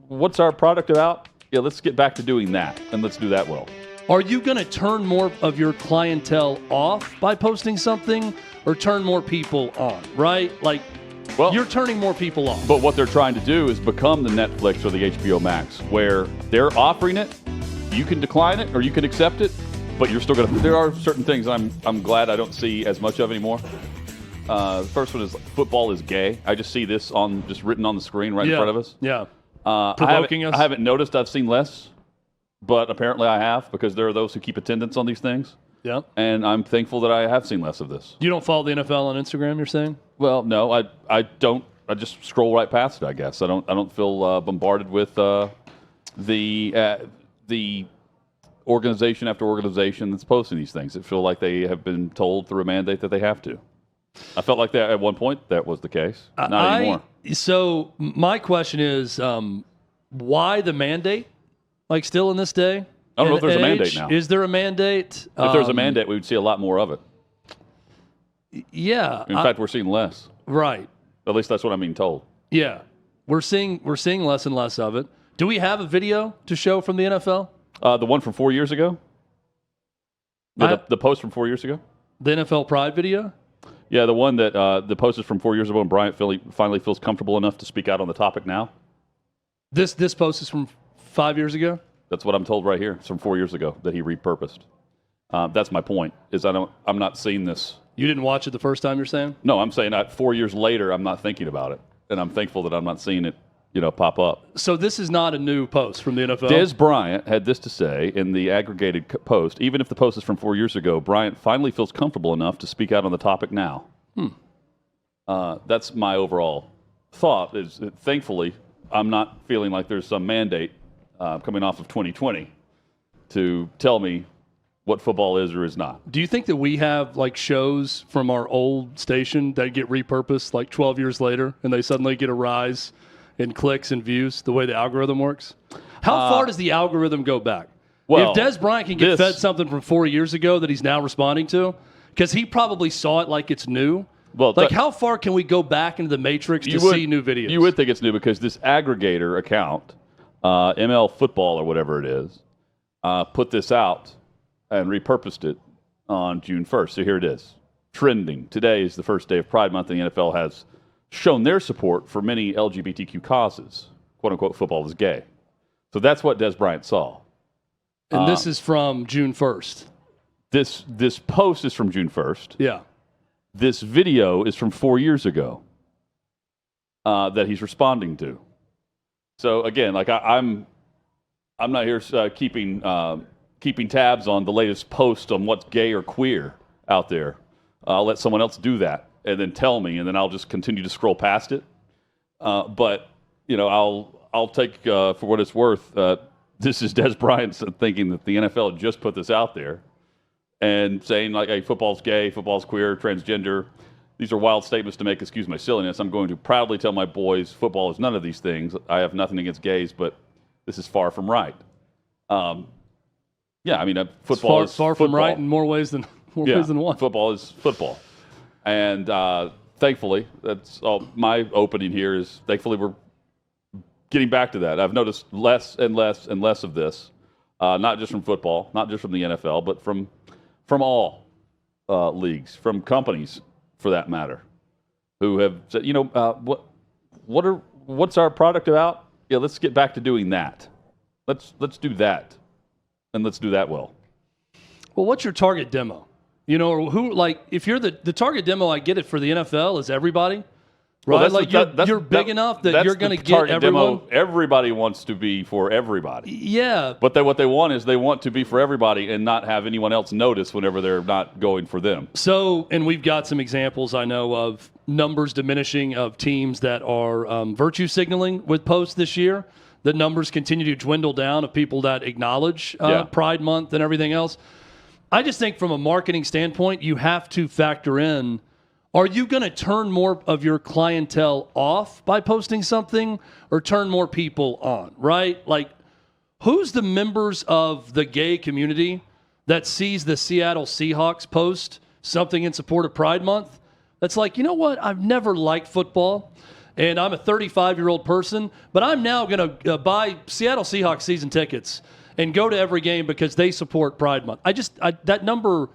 what's our product about? Yeah, let's get back to doing that, and let's do that well. Are you going to turn more of your clientele off by posting something or turn more people on, right? Like, well, you're turning more people off. But what they're trying to do is become the Netflix or the HBO Max, where they're offering it. You can decline it or you can accept it, but you're still going to. There are certain things I'm glad I don't see as much of anymore. The first one is football is gay. I just see this just written on the screen right in front of us. Yeah. Provoking us. I haven't noticed. I've seen less, but apparently I have, because there are those who keep attendance on these things. Yeah. And I'm thankful that I have seen less of this. You don't follow the NFL on Instagram, you're saying? Well, no, I don't. I just scroll right past it, I guess. I don't feel bombarded with the organization after organization that's posting these things. It feel like they have been told through a mandate that they have to. I felt like that at one point that was the case. Not anymore. So my question is, why the mandate? Like, still in this day? I don't know if there's a mandate now. Is there a mandate? If there's a mandate, we would see a lot more of it. Yeah. In fact, we're seeing less. Right. At least that's what I'm being told. Yeah. We're seeing less and less of it. Do we have a video to show from the NFL? The one from 4 years ago? The post from 4 years ago? The NFL Pride video? Yeah, the one that the post is from 4 years ago, and Bryant finally feels comfortable enough to speak out on the topic now. This post is from 5 years ago? That's what I'm told right here. It's from 4 years ago that he repurposed. That's my point. I'm not seeing this. You didn't watch it the first time, you're saying? No, I'm saying 4 years later, I'm not thinking about it, and I'm thankful that I'm not seeing it, pop up. So this is not a new post from the NFL? Des Bryant had this to say in the aggregated post. Even if the post is from 4 years ago, Bryant finally feels comfortable enough to speak out on the topic now. That's my overall thought. Is that thankfully, I'm not feeling like there's some mandate coming off of 2020 to tell me what football is or is not. Do you think that we have like shows from our old station that get repurposed like 12 years later and they suddenly get a rise in clicks and views the way the algorithm works? How far does the algorithm go back? Well, if Des Bryant can get fed something from 4 years ago that he's now responding to, because he probably saw it like it's new. Well, how far can we go back into the matrix to see new videos? You would think it's new because this aggregator account, ML Football or whatever it is, put this out and repurposed it on June 1st. So here it is. Trending. Today is the first day of Pride Month, and the NFL has shown their support for many LGBTQ causes. Quote unquote, football is gay. So that's what Des Bryant saw. And this is from June 1st. This post is from June 1st. Yeah. This video is from 4 years ago that he's responding to. So again, like I'm not here keeping tabs on the latest post on what's gay or queer out there. I'll let someone else do that and then tell me, and then I'll just continue to scroll past it. But I'll take for what it's worth. This is Des Bryant thinking that the NFL just put this out there and saying like, hey, football's gay, football's queer, transgender. These are wild statements to make, excuse my silliness. I'm going to proudly tell my boys football is none of these things. I have nothing against gays, but this is far from right. Yeah, I mean, football is far football. From right in more ways than one. Football is football. And thankfully, that's all my opening here is thankfully we're getting back to that. I've noticed less and less and less of this, not just from football, not just from the NFL, but from all leagues, from companies for that matter, who have said, what's our product about? Yeah, let's get back to doing that. Let's do that, and let's do that well. Well, what's your target demo? Or who, like, if you're the target demo, I get it, for the NFL is everybody, right? Well, you're big enough that you're going to get everyone. Demo. Everybody wants to be for everybody. Yeah. But what they want is they want to be for everybody and not have anyone else notice whenever they're not going for them. So, and we've got some examples, I know, of numbers diminishing of teams that are virtue signaling with posts this year. The numbers continue to dwindle down of people that acknowledge Pride Month and everything else. I just think from a marketing standpoint, you have to factor in, are you going to turn more of your clientele off by posting something or turn more people on, right? Like, who's the members of the gay community that sees the Seattle Seahawks post something in support of Pride Month that's like, you know what, I've never liked football, And I'm a 35-year-old person, but I'm now going to buy Seattle Seahawks season tickets and go to every game because they support Pride Month. That number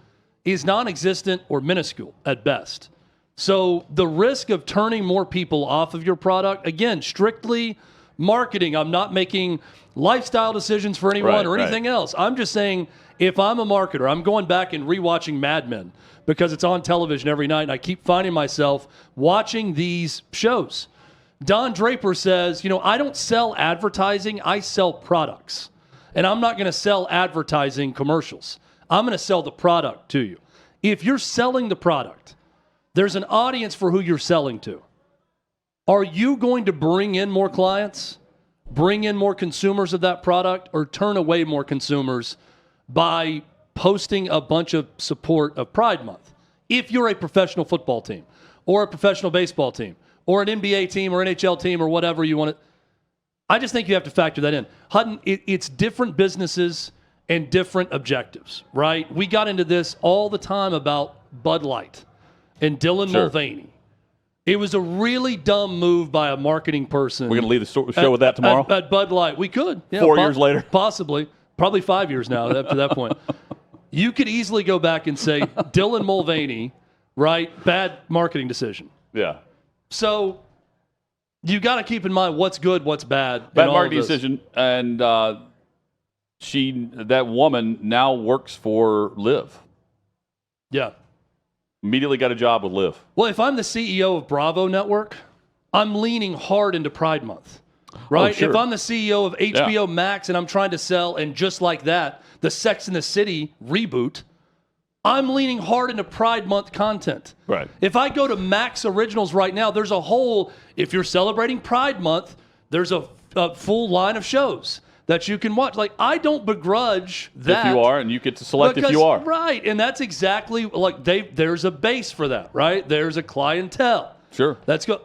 is non-existent or minuscule at best. So the risk of turning more people off of your product, again, strictly marketing. I'm not making lifestyle decisions for anyone or anything else. I'm just saying, if I'm a marketer, I'm going back and rewatching Mad Men because it's on television every night, and I keep finding myself watching these shows. Don Draper says, I don't sell advertising, I sell products. And I'm not going to sell advertising commercials. I'm going to sell the product to you. If you're selling the product, there's an audience for who you're selling to. Are you going to bring in more clients, bring in more consumers of that product, or turn away more consumers by posting a bunch of support of Pride Month? If you're a professional football team or a professional baseball team or an NBA team or NHL team or whatever you want to, I just think you have to factor that in. Hutton, it's different businesses and different objectives, right? We got into this all the time about Bud Light and Dylan Mulvaney. It was a really dumb move by a marketing person. We're going to leave the show with that tomorrow? At Bud Light. We could. Yeah, 4 years later? Possibly. Probably 5 years now after that point. You could easily go back and say, Dylan Mulvaney, right? Bad marketing decision. Yeah. So you got to keep in mind what's good, what's bad. Bad marketing decision. And that woman now works for Liv. Yeah. Immediately got a job with Liv. Well, if I'm the CEO of Bravo Network, I'm leaning hard into Pride Month, right? Oh, sure. If I'm the CEO of HBO Max and I'm trying to sell, and just like that, the Sex and the City reboot, I'm leaning hard into Pride Month content. Right. If I go to Max Originals right now, there's a whole, if you're celebrating Pride Month, there's a full line of shows that you can watch. Like, I don't begrudge that. If you are, and you get to select if you are. Right, and that's exactly, like, there's a base for that, right? There's a clientele. Sure. That's good.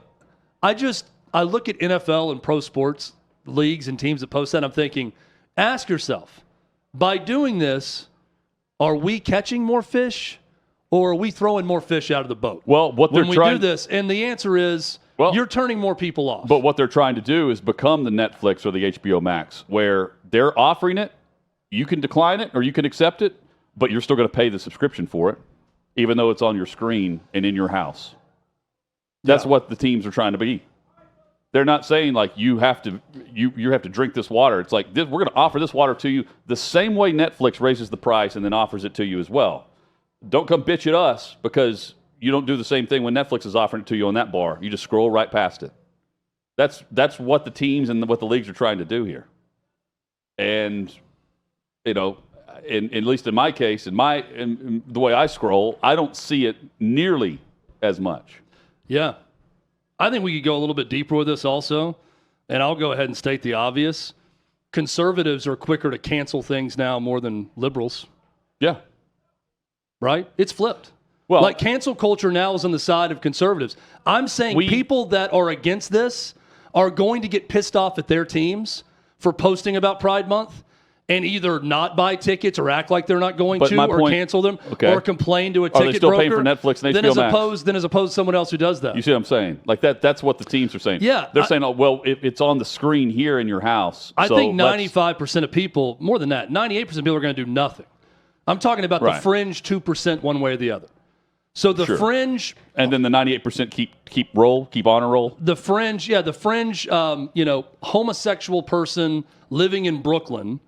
I look at NFL and pro sports leagues and teams that post that, and I'm thinking, ask yourself, by doing this, are we catching more fish, or are we throwing more fish out of the boat? Well, when we do this, and the answer is, you're turning more people off. But what they're trying to do is become the Netflix or the HBO Max, where they're offering it, you can decline it or you can accept it, but you're still going to pay the subscription for it, even though it's on your screen and in your house. That's what the teams are trying to be. They're not saying, like, you have to drink this water. It's like, we're going to offer this water to you the same way Netflix raises the price and then offers it to you as well. Don't come bitch at us because you don't do the same thing when Netflix is offering it to you on that bar. You just scroll right past it. That's what the teams and what the leagues are trying to do here. And, at least in my case, in the way I scroll, I don't see it nearly as much. Yeah. I think we could go a little bit deeper with this also, and I'll go ahead and state the obvious. Conservatives are quicker to cancel things now more than liberals. Yeah. Right? It's flipped. Well, like, cancel culture now is on the side of conservatives. I'm saying people that are against this are going to get pissed off at their teams for posting about Pride Month and either not buy tickets or act like they're not going or cancel them or complain to a ticket broker. Are they still paying for Netflix and HBO Max? Then as opposed to someone else who does that. You see what I'm saying? Like, that's what the teams are saying. Yeah. They're saying, it's on the screen here in your house. I think 95% of people, more than that, 98% of people are going to do nothing. I'm talking about the fringe 2% one way or the other. So the fringe, and then the 98% keep on a roll. The fringe, homosexual person living in Brooklyn.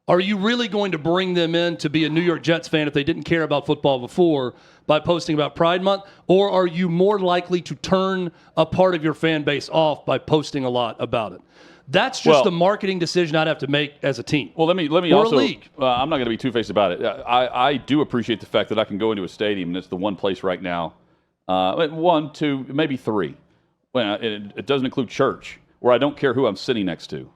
Are you really going to bring them in to be a New York Jets fan if they didn't care about football before by posting about Pride Month, or are you more likely to turn a part of your fan base off by posting a lot about it? That's just a marketing decision I'd have to make as a team. Well, let me also. A league. I'm not going to be two-faced about it. I do appreciate the fact that I can go into a stadium, and it's the one place right now, 1, 2, maybe 3. Well, it doesn't include church, where I don't care who I'm sitting next to.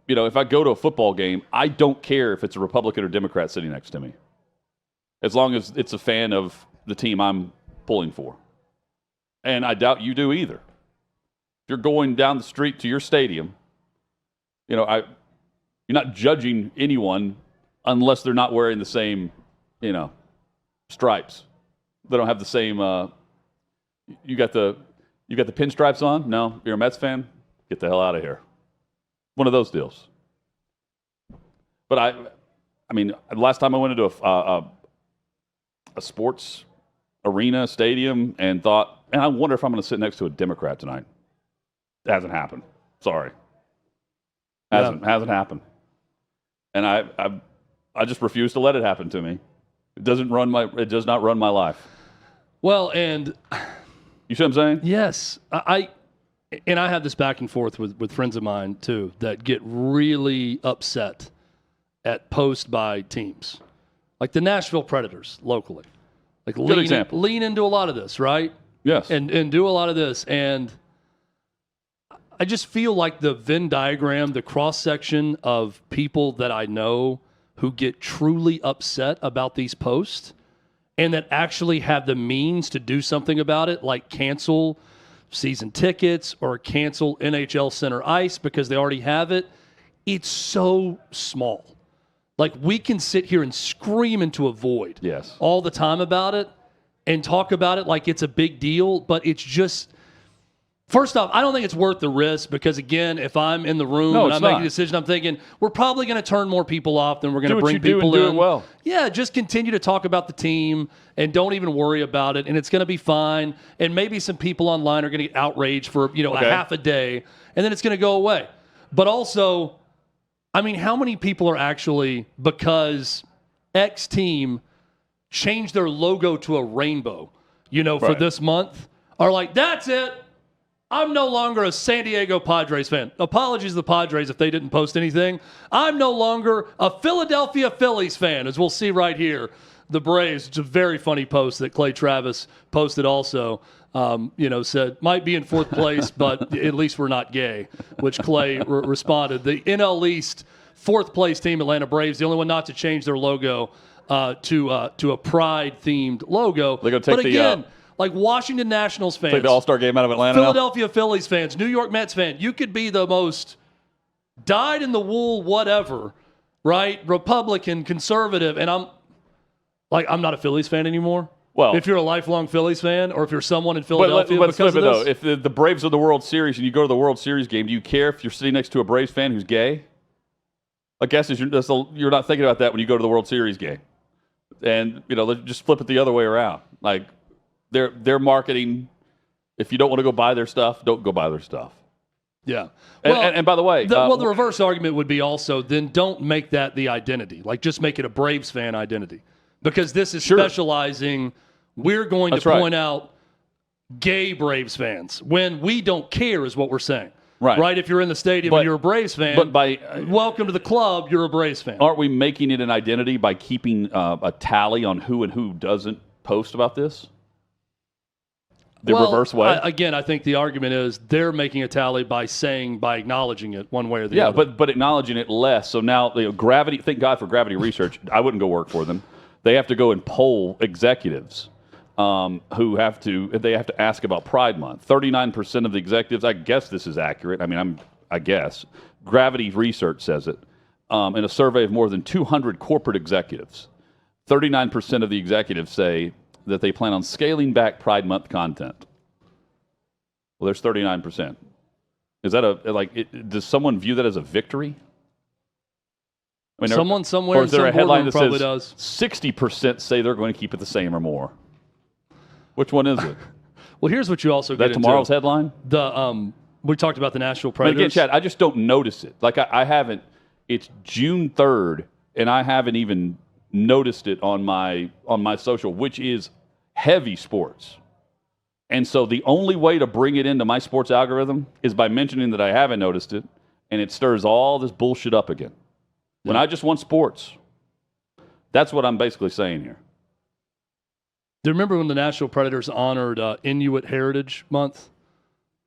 If I go to a football game, I don't care if it's a Republican or Democrat sitting next to me, as long as it's a fan of the team I'm pulling for. And I doubt you do either. If you're going down the street to your stadium, you're not judging anyone unless they're not wearing the same, stripes. They don't have the same. You got the You got the pinstripes on? No? You're a Mets fan? Get the hell out of here. One of those deals. But I mean, last time I went into a sports arena, stadium, and thought, man, I wonder if I'm going to sit next to a Democrat tonight. It hasn't happened. Sorry. Hasn't happened. And I just refuse to let it happen to me. It does not run my life. Well, and you see what I'm saying? Yes. I have this back and forth with friends of mine too that get really upset at posts by teams. Like the Nashville Predators locally. Like lean into a lot of this, right? Yes. And do a lot of this. And I just feel like the Venn diagram, the cross-section of people that I know who get truly upset about these posts and that actually have the means to do something about it, like cancel season tickets or cancel NHL Center Ice because they already have it, it's so small. Like, we can sit here and scream into a void all the time about it and talk about it like it's a big deal, but it's just, first off, I don't think it's worth the risk because, again, if I'm in the room and I'm making a decision, I'm thinking, we're probably going to turn more people off than we're going to bring people in. Do it well. Yeah, just continue to talk about the team and don't even worry about it, and it's going to be fine. And maybe some people online are going to get outraged for, a half a day, and then it's going to go away. But also, I mean, how many people are actually, because X team changed their logo to a rainbow, for this month, are like, that's it. I'm no longer a San Diego Padres fan. Apologies to the Padres if they didn't post anything. I'm no longer a Philadelphia Phillies fan, as we'll see right here. The Braves, it's a very funny post that Clay Travis posted also. Said, might be in fourth place, but at least we're not gay, which Clay responded. The NL East fourth place team, Atlanta Braves, the only one not to change their logo to a pride-themed logo. They're going to take but again, like Washington Nationals fans, take the All-Star game out of Atlanta Philadelphia Phillies fans, New York Mets fan, you could be the most dyed-in-the-wool whatever, right? Republican, conservative, and I'm not a Phillies fan anymore. Well, if you're a lifelong Phillies fan, or if you're someone in Philadelphia but because of this. Though, if the Braves are the World Series and you go to the World Series game, do you care if you're sitting next to a Braves fan who's gay? I guess you're not thinking about that when you go to the World Series game. And, just flip it the other way around. Like, they're marketing, if you don't want to go buy their stuff, don't go buy their stuff. Yeah. And by the way... the reverse argument would be also, then don't make that the identity. Like, just make it a Braves fan identity. Because this is specializing... We're going to point out gay Braves fans when we don't care is what we're saying. Right? If you're in the stadium and you're a Braves fan, welcome to the club, you're a Braves fan. Aren't we making it an identity by keeping a tally on who and who doesn't post about this? Reverse way? Again, I think the argument is they're making a tally by acknowledging it one way or the other. Yeah, but acknowledging it less. So now, Gravity, thank God for Gravity Research. I wouldn't go work for them. They have to go and poll executives. Who have to ask about Pride Month. 39% of the executives, I guess this is accurate. I mean, I guess. Gravity Research says it. In a survey of more than 200 corporate executives, 39% of the executives say that they plan on scaling back Pride Month content. Well, there's 39%. Is that does someone view that as a victory? I mean, someone somewhere in some headline that probably says does. 60% say they're going to keep it the same or more. Which one is it? Well, here's what you also get into. Tomorrow's headline? We talked about the Nashville Predators. But again, Chad, I just don't notice it. Like, I haven't. It's June 3rd, and I haven't even noticed it on my social, which is heavy sports. And so the only way to bring it into my sports algorithm is by mentioning that I haven't noticed it, and it stirs all this bullshit up again. When I just want sports. That's what I'm basically saying here. Do you remember when the Nashville Predators honored Inuit Heritage Month?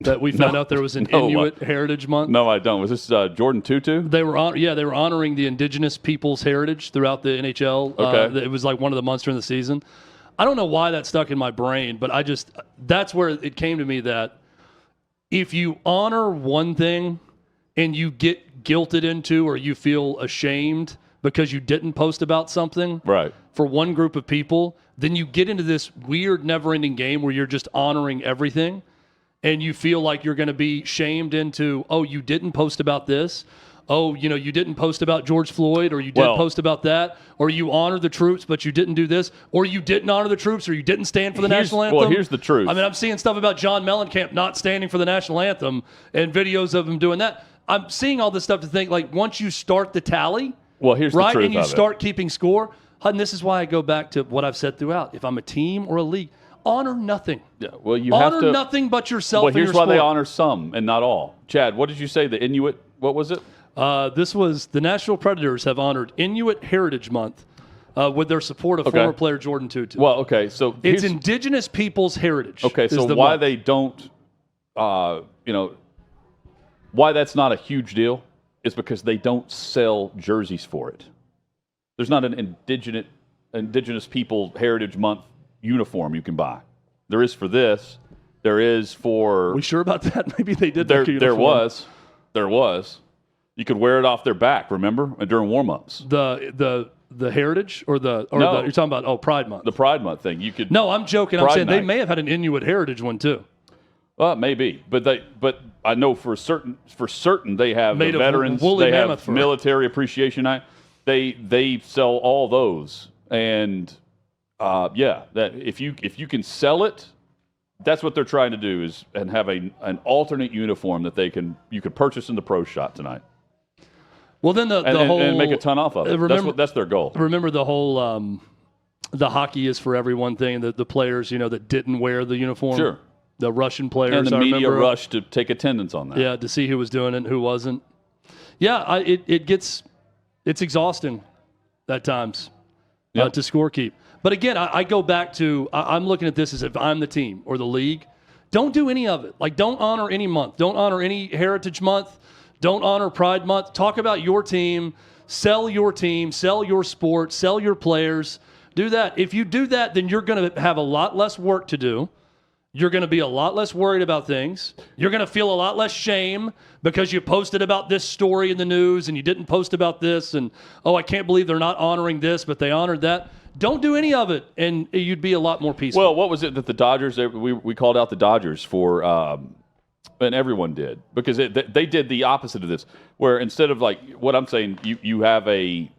That we found out there was an Inuit Heritage Month? No, I don't. Was this Jordan Tutu? They were honoring the indigenous people's heritage throughout the NHL. Okay. It was like one of the months during the season. I don't know why that stuck in my brain, but that's where it came to me that if you honor one thing and you get guilted into or you feel ashamed because you didn't post about something for one group of people, then you get into this weird never-ending game where you're just honoring everything. and you feel like you're going to be shamed into, oh, you didn't post about this. Oh, you didn't post about George Floyd, or you did post about that, or you honor the troops, but you didn't do this, or you didn't honor the troops, or you didn't stand for the national anthem. Well, here's the truth. I mean, I'm seeing stuff about John Mellencamp not standing for the national anthem and videos of him doing that. I'm seeing all this stuff to think, like, once you start the tally, here's the truth and you start keeping score, and this is why I go back to what I've said throughout. If I'm a team or a league, honor nothing. Yeah, well, you honor have to nothing but yourself. Well, here's and your why they sport. honor some and not all. Chad, what did you say? The Inuit? What was it? This was the Nashville Predators have honored Inuit Heritage Month with their support of former player Jordan Tutu. Well, okay, so it's Indigenous Peoples Heritage. Okay, so why they don't, why that's not a huge deal is because they don't sell jerseys for it. There's not an Indigenous People Heritage Month uniform you can buy. There is for this. There is for. We sure about that? Maybe they did. There was. You could wear it off their back. Remember during warm-ups. The heritage or you're talking about Pride Month. The Pride Month thing. You could. No, I'm joking. I'm saying they may have had an Inuit Heritage one too. Well, maybe, but I know for certain they have Made the veterans. They have military appreciation night. They sell all those, and that if you can sell it, that's what they're trying to do and have an alternate uniform that you could purchase in the pro shop tonight. Well, then the whole and make a ton off of it. That's their goal. Remember the whole the hockey is for everyone thing. The players that didn't wear the uniform. Sure. The Russian players. And the media rushed to take attendance on that. Yeah, to see who was doing it and who wasn't. Yeah, it's exhausting at times to scorekeep. But again, I go back to I'm looking at this as if I'm the team or the league. Don't do any of it. Like, don't honor any month. Don't honor any Heritage Month. Don't honor Pride Month. Talk about your team. Sell your team. Sell your sport. Sell your players. Do that. If you do that, then you're going to have a lot less work to do. You're going to be a lot less worried about things. You're going to feel a lot less shame because you posted about this story in the news and you didn't post about this. And, I can't believe they're not honoring this, but they honored that. Don't do any of it, and you'd be a lot more peaceful. Well, what was it that the Dodgers, we called out the Dodgers for, and everyone did, because they did the opposite of this, where instead of like what I'm saying, you have a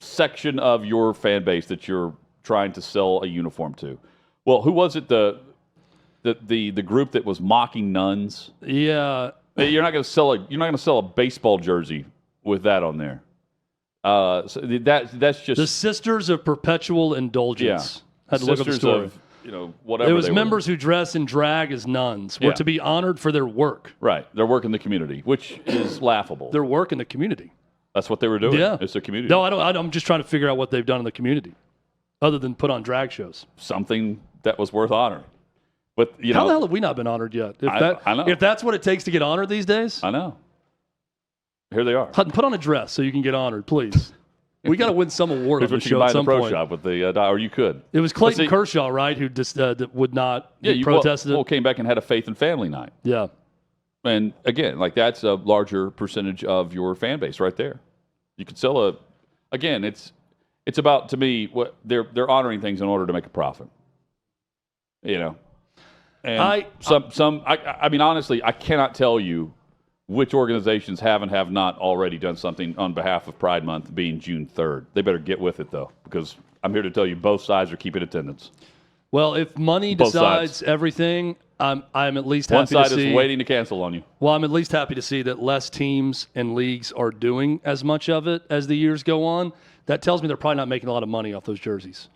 section of your fan base that you're trying to sell a uniform to. Well, who was it? The group that was mocking nuns. Yeah, you're not going to sell a baseball jersey with that on there. So that's just the Sisters of Perpetual Indulgence. Yeah. Had to look up the story. Of, whatever. It was members who dress in drag as nuns were to be honored for their work. Right, their work in the community, which is laughable. Their work in the community. That's what they were doing. Yeah, it's a community. No, I'm just trying to figure out what they've done in the community, other than put on drag shows. Something that was worth honoring. But how the hell have we not been honored yet? I know. If that's what it takes to get honored these days, I know. Here they are. Hutton, put on a dress so you can get honored, please. We got to win some award on the show at some point. Pro Shop with the, or you could. It was Clayton Kershaw, right, who just would not. Yeah, protested. Well, came back and had a faith and family night. Yeah. And again, like that's a larger percentage of your fan base right there. You could sell again, it's about, to me, what they're honoring things in order to make a profit. And I mean, honestly, I cannot tell you which organizations have and have not already done something on behalf of Pride Month being June 3rd. They better get with it, though, because I'm here to tell you both sides are keeping attendance. Well, if money decides everything, I'm at least happy to see. One side is waiting to cancel on you. Well, I'm at least happy to see that less teams and leagues are doing as much of it as the years go on. That tells me they're probably not making a lot of money off those jerseys.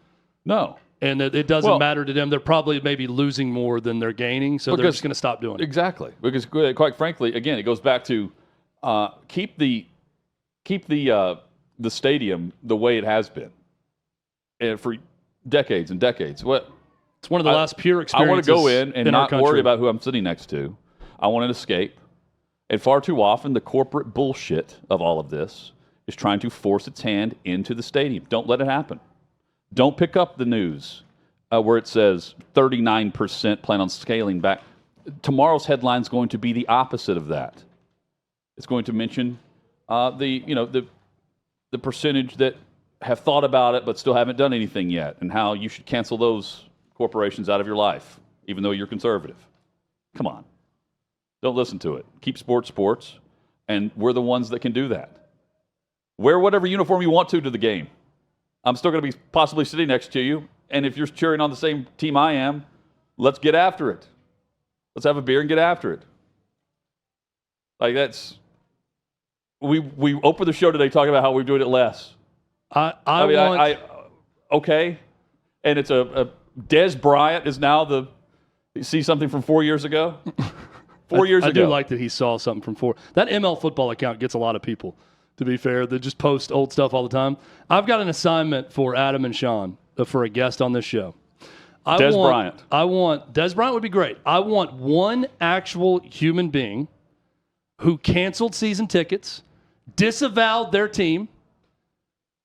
No. And it doesn't matter to them. They're probably maybe losing more than they're gaining, so they're just going to stop doing it. Exactly. Because quite frankly, again, it goes back to keep the stadium the way it has been, and for decades and decades. It's one of the last pure experiences. I want to go in and not worry about who I'm sitting next to. I want to escape. And far too often, the corporate bullshit of all of this is trying to force its hand into the stadium. Don't let it happen. Don't pick up the news where it says 39% plan on scaling back. Tomorrow's headline is going to be the opposite of that. It's going to mention the percentage that have thought about it but still haven't done anything yet, and how you should cancel those corporations out of your life. even though you're conservative. Come on. Don't listen to it. Keep sports, and we're the ones that can do that. Wear whatever uniform you want to the game. I'm still going to be possibly sitting next to you, and if you're cheering on the same team I am, let's get after it. Let's have a beer and get after it. Like that's we opened the show today talking about how we're doing it less. Okay, and it's a Des Bryant is now the see something from 4 years ago. 4 years ago. I do like that he saw something from 4. That ML football account gets a lot of people, to be fair, that just post old stuff all the time. I've got an assignment for Adam and Sean for a guest on this show. Des Bryant would be great. I want one actual human being who canceled season tickets, disavowed their team,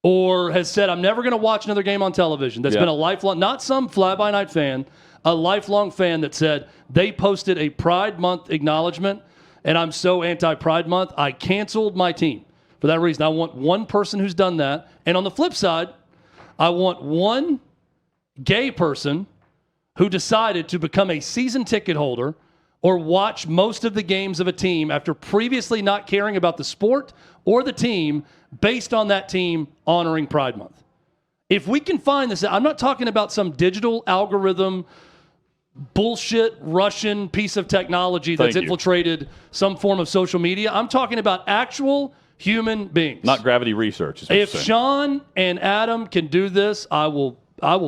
or has said, I'm never going to watch another game on television. That's been a lifelong, not some fly-by-night fan, a lifelong fan that said they posted a Pride Month acknowledgement, and I'm so anti-Pride Month, I canceled my team. For that reason, I want one person who's done that. And on the flip side, I want one gay person who decided to become a season ticket holder or watch most of the games of a team after previously not caring about the sport or the team based on that team honoring Pride Month. If we can find this, I'm not talking about some digital algorithm, bullshit Russian piece of technology that's infiltrated some form of social media. I'm talking about actual human beings. Not gravity research. If Sean and Adam can do this, I will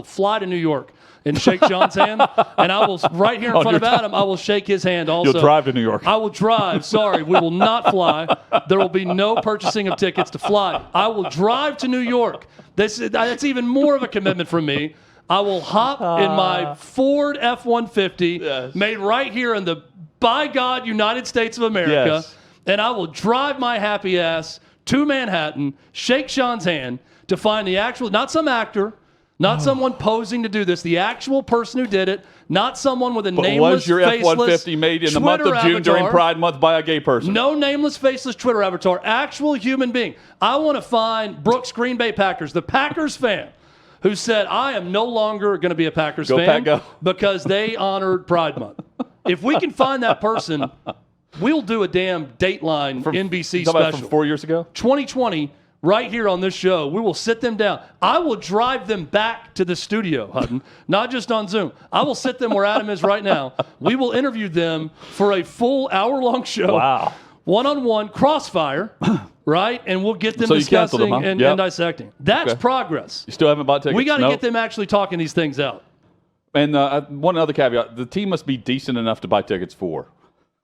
fly to New York and shake Sean's hand, and I will, right here in front of Adam, I will shake his hand also. You'll drive to New York. I will drive. Sorry, we will not fly. There will be no purchasing of tickets to fly. I will drive to New York. That's even more of a commitment from me. I will hop in my Ford F-150 made right here in the, by God, United States of America, and I will drive my happy ass to Manhattan, shake Sean's hand to find the actual, not some actor, not someone posing to do this, the actual person who did it, not someone with a nameless, was your faceless F-150 made in the month Twitter of June avatar, during Pride Month by a gay person? No nameless, faceless Twitter avatar, actual human being. I want to find Brooks Green Bay Packers, the Packers fan, who said, I am no longer going to be a Packers fan Pack, go. because they honored Pride Month. If we can find that person, we'll do a damn Dateline NBC special. From 4 years ago? 2020, right here on this show, we will sit them down. I will drive them back to the studio, Hutton, not just on Zoom. I will sit them where Adam is right now. We will interview them for a full hour-long show. Wow. One-on-one, crossfire, right? And we'll get them discussing them, huh? and dissecting. That's progress. You still haven't bought tickets? We got to get them actually talking these things out. And one other caveat, the team must be decent enough to buy tickets for.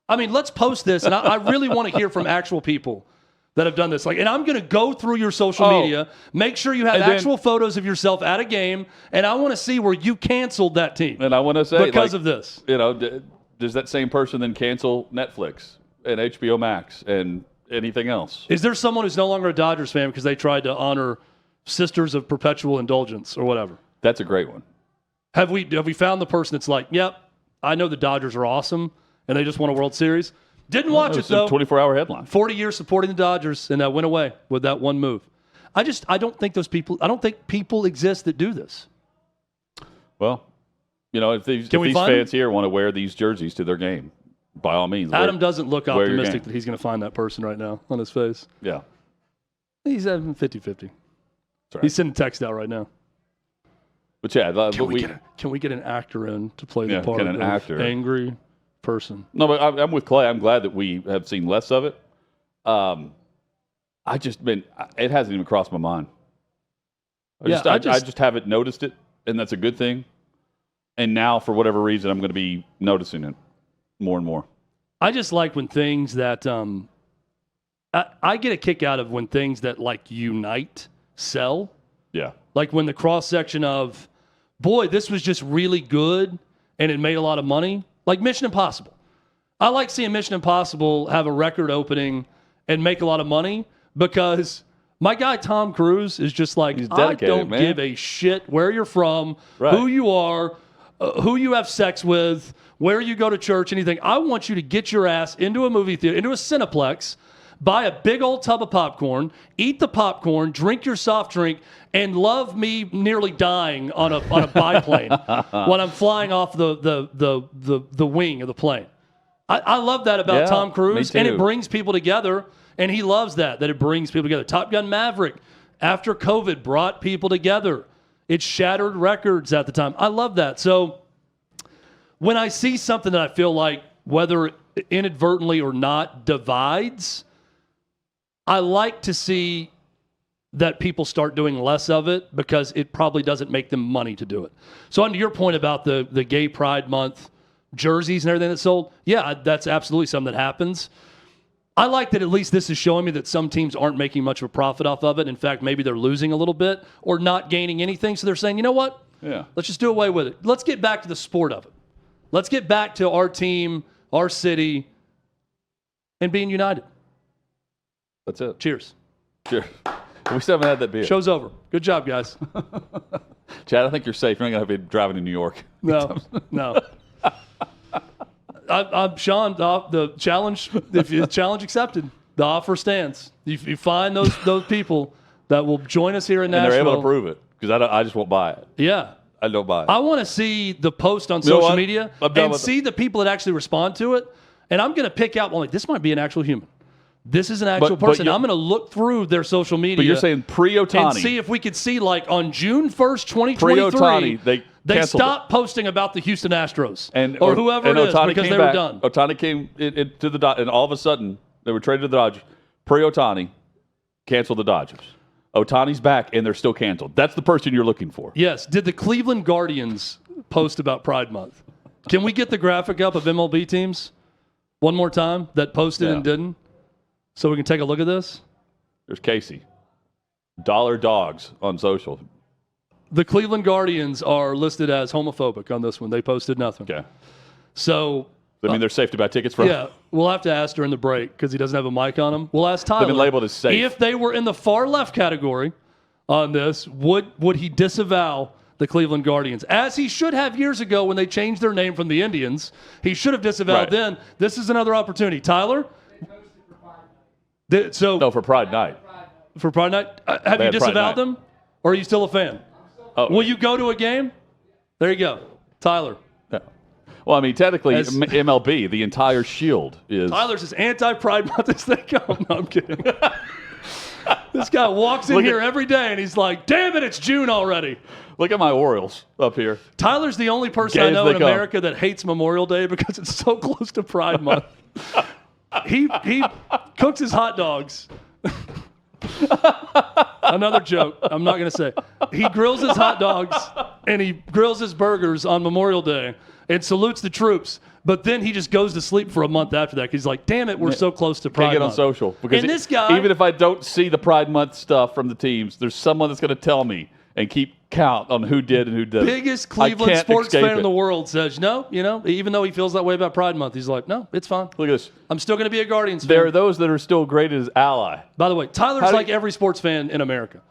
I mean, let's post this, and I really want to hear from actual people that have done this. And I'm going to go through your social media, make sure you have actual photos of yourself at a game, and I want to see where you canceled that team. And I want to say, because of this. You know, does that same person then cancel Netflix and HBO Max and anything else? Is there someone who's no longer a Dodgers fan because they tried to honor Sisters of Perpetual Indulgence or whatever? That's a great one. Have we found the person that's like, yep, I know the Dodgers are awesome, and they just won a World Series? Didn't watch it, though. 24-hour headline. 40 years supporting the Dodgers, and went away with that one move. I don't think those people, I don't think people exist that do this. Well, you know, if these fans here want to wear these jerseys to their game, by all means. Adam doesn't look optimistic that he's going to find that person right now on his face. Yeah. He's having 50-50. Right. He's sending text out right now. But yeah, can we get an actor in to play the part of angry person? No, but I'm with Clay. I'm glad that we have seen less of it. It hasn't even crossed my mind. I just haven't noticed it, and that's a good thing. And now, for whatever reason, I'm going to be noticing it more and more. I just like when things that I get a kick out of when things that like unite sell. Yeah. Like when the cross section of, boy, this was just really good and it made a lot of money. Like Mission Impossible. I like seeing Mission Impossible have a record opening and make a lot of money because my guy Tom Cruise is just like, I don't give a shit where you're from, who you are, who you have sex with, where you go to church, anything. I want you to get your ass into a movie theater, into a Cineplex, buy a big old tub of popcorn, eat the popcorn, drink your soft drink, and love me nearly dying on a biplane when I'm flying off the wing of the plane. I love that about Tom Cruise, and it brings people together, and he loves that it brings people together. Top Gun Maverick, after COVID, brought people together. It shattered records at the time. I love that. So when I see something that I feel like, whether inadvertently or not, divides, I like to see that people start doing less of it because it probably doesn't make them money to do it. So on to your point about the Gay Pride Month jerseys and everything that's sold, yeah, that's absolutely something that happens. I like that at least this is showing me that some teams aren't making much of a profit off of it. In fact, maybe they're losing a little bit or not gaining anything. So they're saying, you know what? Yeah. Let's just do away with it. Let's get back to the sport of it. Let's get back to our team, our city, and being united. That's it. Cheers. Cheers. We still haven't had that beer. Show's over. Good job, guys. Chad, I think you're safe. You're not going to be driving to New York. No. I'm Sean. The challenge, if the challenge accepted, the offer stands. You find those people that will join us here in Nashville. And they're able to prove it because I just won't buy it. Yeah. I don't buy it. I want to see the post on social media and see the people that actually respond to it. And I'm going to pick out, this might be an actual human. This is an actual person. I'm going to look through their social media. But you're saying pre-Ohtani. And see if we could see, on June 1st, 2023, pre-Ohtani, they stopped posting about the Houston Astros or whoever it is Ohtani because they were done. Ohtani came to the Dodgers, and all of a sudden, they were traded to the Dodgers. Pre-Ohtani, canceled the Dodgers. Ohtani's back, and they're still canceled. That's the person you're looking for. Yes. Did the Cleveland Guardians post about Pride Month? Can we get the graphic up of MLB teams one more time that posted and didn't? So we can take a look at this. There's Casey. Dollar Dogs on social. The Cleveland Guardians are listed as homophobic on this one. They posted nothing. Okay. So I mean, they're safe to buy tickets from. Yeah, we'll have to ask during the break because he doesn't have a mic on him. We'll ask Tyler. They've been labeled as safe. If they were in the far left category on this, would he disavow the Cleveland Guardians, as he should have years ago when they changed their name from the Indians? He should have disavowed then. This is another opportunity. Tyler? No, for Pride Night. For Pride Night? Have you disavowed them? Or are you still a fan? Will you go to a game? There you go. Tyler. Yeah. Well, I mean, technically, MLB, the entire shield is... Tyler's as anti-Pride Month as they come. No, I'm kidding. This guy walks in here every day, and he's like, damn it, it's June already. Look at my Orioles up here. Tyler's the only person I know in America that hates Memorial Day because it's so close to Pride Month. He cooks his hot dogs. Another joke. I'm not going to say. He grills his hot dogs and he grills his burgers on Memorial Day and salutes the troops. But then he just goes to sleep for a month after that because he's like, damn it, we're so close to Pride Month. Can't get on social. Because and this guy, even if I don't see the Pride Month stuff from the teams, there's someone that's going to tell me and keep count on who did and who didn't. Biggest Cleveland sports fan in the world says, no, even though he feels that way about Pride Month, he's like, no, it's fine. Look at this. I'm still going to be a Guardians fan. There are those that are still graded as ally. By the way, Tyler's like every sports fan in America.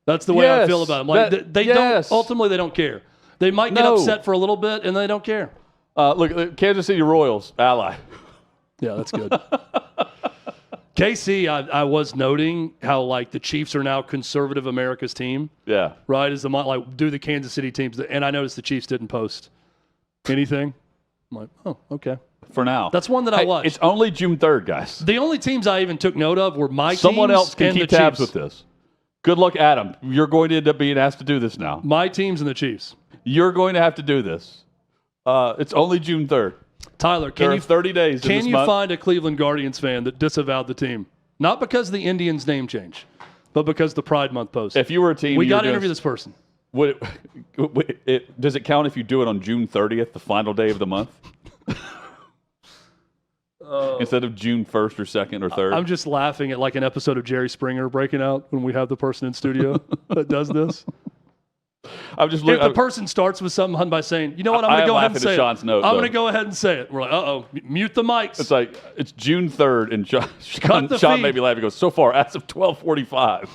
That's the way I feel about him. Like they don't. Ultimately, they don't care. They might get upset for a little bit, and they don't care. Look, Kansas City Royals, ally. Yeah, that's good. KC, I was noting how the Chiefs are now conservative America's team. Yeah. Right? Do the Kansas City teams. And I noticed the Chiefs didn't post anything. I'm like, oh, okay. For now. That's one that I watched. It's only June 3rd, guys. The only teams I even took note of were my teams. Someone else can and keep the tabs Chiefs. with this. Good luck, Adam. You're going to end up being asked to do this now. My teams and the Chiefs. You're going to have to do this. It's only June 3rd. Tyler, there are 30 days in this month. Find a Cleveland Guardians fan that disavowed the team? Not because of the Indians' name change, but because the Pride Month post. If you were a team, we got to interview this person. Does it count if you do it on June 30th, the final day of the month? Instead of June 1st or 2nd or 3rd? I'm just laughing at an episode of Jerry Springer breaking out when we have the person in studio that does this. I'm just looking. If the person starts with something by saying, you know what, I'm going to go ahead and say Sean's it. Note, I'm going to go ahead and say it. We're like, mute the mics. It's it's June 3rd, and Sean made me laugh. He goes, so far, as of 12:45.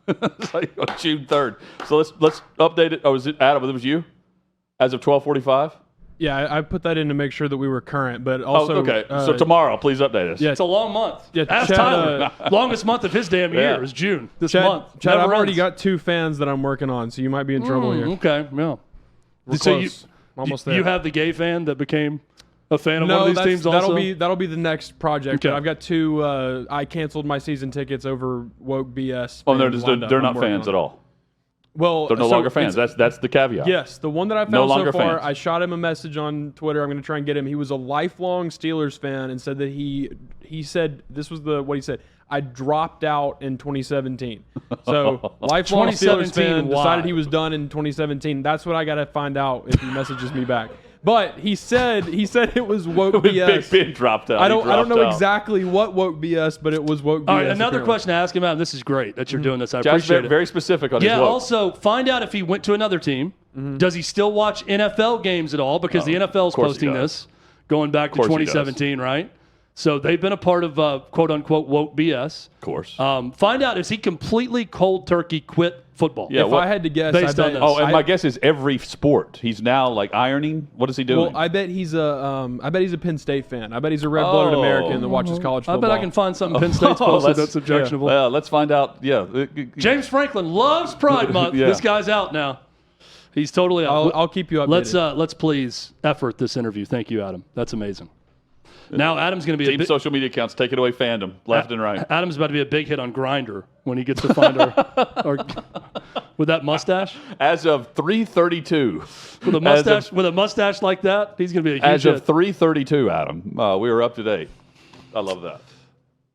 It's June 3rd. So let's update it. Oh, is it Adam? It was you? As of 12:45? Yeah, I put that in to make sure that we were current, but also. Oh, okay. So tomorrow, please update us. Yeah, It's a long month. Yeah, Ask Chad, Tyler. Longest month of his damn year is June. This month. Chad, Never I've already ends. got 2 fans that I'm working on, so you might be in trouble here. Okay, yeah. We're So close. Almost there. you have the gay fan that became a fan of no, one of these teams also? that'll be the next project. Okay. I've got 2. I canceled my season tickets over woke BS. Oh, fans lined up. they're I'm not working fans on at it. all. Well, They're no longer fans. That's the caveat. Yes, the one that I found No longer so far, fans. I shot him a message on Twitter. I'm going to try and get him. He was a lifelong Steelers fan and said that he said this was what he said. I dropped out in 2017. So lifelong Steelers 2017, fan why? decided he was done in 2017. That's what I got to find out if he messages me back. But he said it was woke BS. Big Ben dropped out. I don't know out. exactly what woke BS, but it was woke BS. All right, another apparently. question to ask him out. This is great that you're doing this. I Josh, appreciate it. very specific on his Yeah, woke. also find out if he went to another team. Does he still watch NFL games at all? Because the NFL is course he posting does. this going back to Of course he 2017, right? So they've been a part of quote unquote woke BS. Of course. Find out if he completely cold turkey quit football. Yeah, If what- I had to guess, Based I on bet. this. Oh, and my guess is every sport. He's now like ironing. What is he doing? Well, I bet he's a Penn State fan. I bet he's a red-blooded Oh. American that watches college I football. bet I can find something Penn State's posted let's- that's objectionable. Well, let's find out. Yeah. James Franklin loves Pride Month. Yeah. This guy's out now. He's totally out. I'll keep you updated. Let's please effort this interview. Thank you, Adam. That's amazing. Now Adam's going to be Team social media accounts take it away fandom left and right. Adam's about to be a big hit on Grindr when he gets to find our with that mustache. As of 3:32. With a mustache like that, he's going to be a huge As hit. of 3:32, Adam, we were up to date. I love that.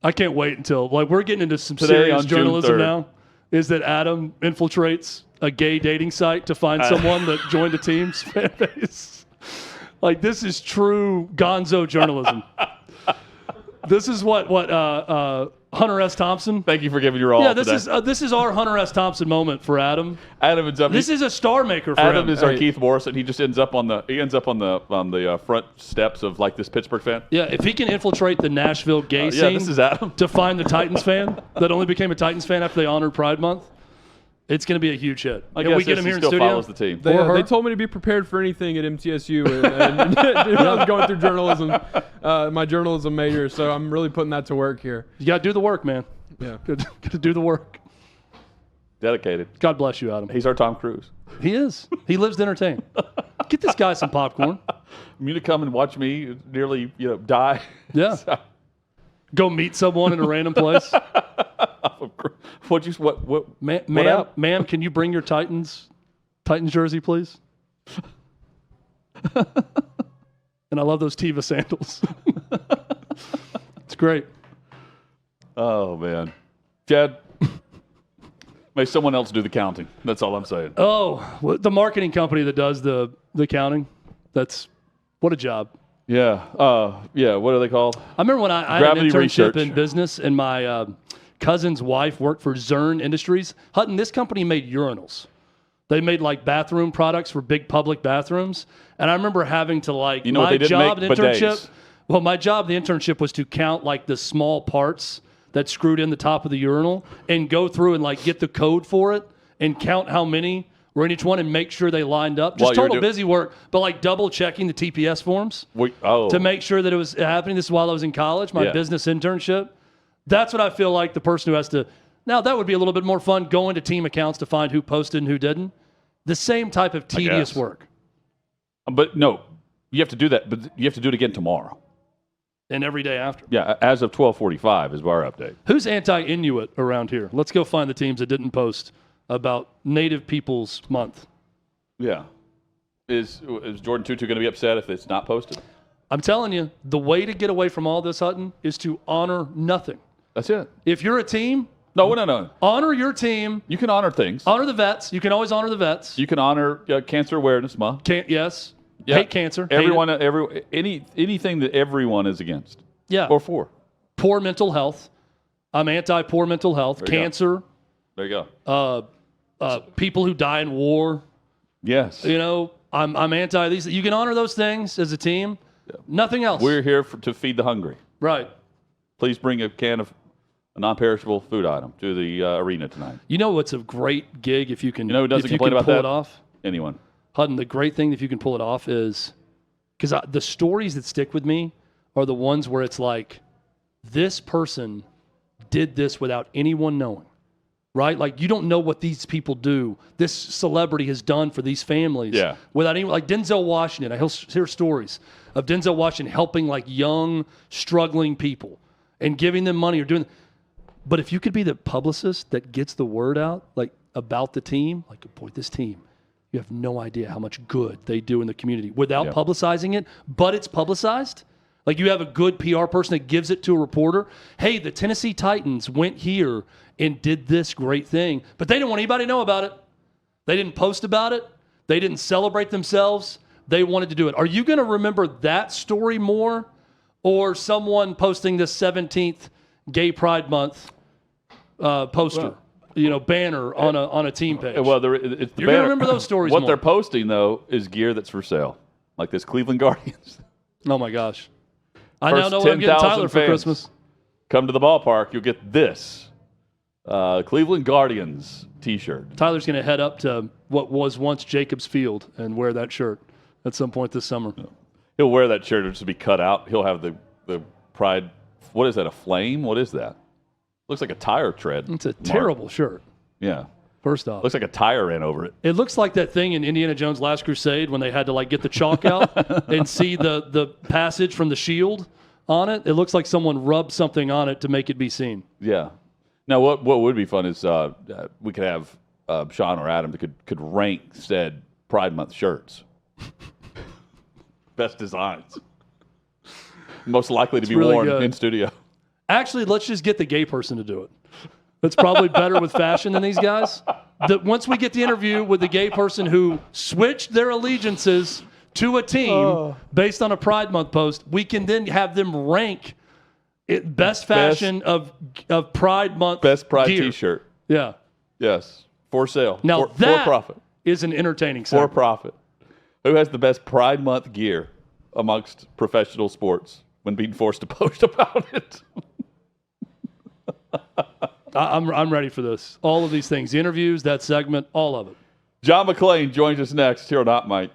I can't wait until we're getting into some Today serious on June journalism 3rd. now. Is that Adam infiltrates a gay dating site to find someone that joined the team's fan base? Like, this is true gonzo journalism. This is what Hunter S. Thompson. Thank you for giving your all. Yeah, today. this is our Hunter S. Thompson moment for Adam. Adam ends up. This is a star maker for Adam him. is our Keith Morrison. He just ends up on the front steps of like this Pittsburgh fan. Yeah, if he can infiltrate the Nashville gay scene Yeah, this is Adam. to find the Titans fan that only became a Titans fan after they honored Pride Month, it's going to be a huge hit. I Can guess we get him he here in still studio? follows the team. They told me to be prepared for anything at MTSU, and I was going through journalism, my journalism major, so I'm really putting that to work here. You got to do the work, man. Yeah. Got to do the work. Dedicated. God bless you, Adam. He's our Tom Cruise. He is. He lives to entertain. Get this guy some popcorn. You to come and watch me nearly die. Yeah. Go meet someone in a random place. What? Ma'am, can you bring your Titans jersey, please? And I love those Teva sandals. It's great. Oh man, Chad. May someone else do the counting. That's all I'm saying. Oh, the marketing company that does the counting. That's what a job. Yeah. Yeah. What are they called? I remember when I had an Gravity internship Research. in business, and my cousin's wife worked for Zurn Industries. Hutton, this company made urinals. They made like bathroom products for big public bathrooms. And I remember having to what they my didn't job make? at the internship. Bidets. Well, my job at the internship was to count like the small parts that screwed in the top of the urinal and go through and like get the code for it and count how many were in each one and make sure they lined up. Just While you were total busy work, but like double checking the TPS forms to make sure that it was happening. This is while I was in college, my business internship. That's what I feel like the person who has to. Now, that would be a little bit more fun going to team accounts to find who posted and who didn't. The same type of tedious work. But no, you have to do that. But you have to do it again tomorrow. And every day after. Yeah, as of 12:45 is our update. Who's anti-Inuit around here? Let's go find the teams that didn't post about Native Peoples Month. Yeah. Is Jordan Tutu going to be upset if it's not posted? I'm telling you, the way to get away from all this, Hutton, is to honor nothing. That's it. If you're a team, No. honor your team. You can honor things. Honor the vets. You can always honor the vets. You can honor Cancer Awareness Month. Yes. Yeah. Hate cancer. Everyone, Hate it. anything that everyone is against. Yeah. Or for. Poor mental health. I'm anti-poor mental health. There you Cancer. There you go. People who die in war. Yes. You know, I'm anti these. You can honor those things as a team. Yeah. Nothing else. We're here to feed the hungry. Right. Please bring a can of a non-perishable food item to the arena tonight. You know what's a great gig if you can. You know who doesn't if you complain can about pull that? it off? Anyone. Hutton, the great thing if you can pull it off is because the stories that stick with me are the ones where it's like, this person did this without anyone knowing, right? Like, you don't know what these people do. This celebrity has done for these families without anyone. Like Denzel Washington, I hear stories of Denzel Washington helping like young, struggling people and giving them money or doing. But if you could be the publicist that gets the word out, like about the team, like, boy, this team, you have no idea how much good they do in the community without publicizing it, but it's publicized. Like, you have a good PR person that gives it to a reporter. Hey, the Tennessee Titans went here and did this great thing, but they didn't want anybody to know about it. They didn't post about it. They didn't celebrate themselves. They wanted to do it. Are you going to remember that story more, or someone posting the 17th Gay Pride Month poster, banner on a team page? Well, it's the You're banner. going to remember those stories What more. they're posting, though, is gear that's for sale, like this Cleveland Guardians. Oh, my gosh. I now First know what I'm getting 10,000 Tyler for fans Christmas. Come to the ballpark, you'll get this Cleveland Guardians T-shirt. Tyler's going to head up to what was once Jacobs Field and wear that shirt at some point this summer. He'll wear that shirt. It'll just be cut out. He'll have the pride. What is that, a flame? What is that? Looks like a tire tread. It's a terrible shirt. Yeah. First off. Looks like a tire ran over it. It looks like that thing in Indiana Jones' Last Crusade when they had to like get the chalk out and see the passage from the shield on it. It looks like someone rubbed something on it to make it be seen. Yeah. Now, what would be fun is we could have Sean or Adam that could rank said Pride Month shirts. Best designs. Most likely to be really worn good. in studio. Actually, let's just get the gay person to do it. That's probably better with fashion than these guys. Once we get the interview with the gay person who switched their allegiances to a team based on a Pride Month post, we can then have them rank it best fashion of Pride Month Best Pride gear. T-shirt. Yeah. Yes. For sale. Now for that profit. is an entertaining For segment. profit. Who has the best Pride Month gear amongst professional sports when being forced to post about it? I'm ready for this. All of these things. The interviews, that segment, all of it. John McClain joins us next here on Hot Mic.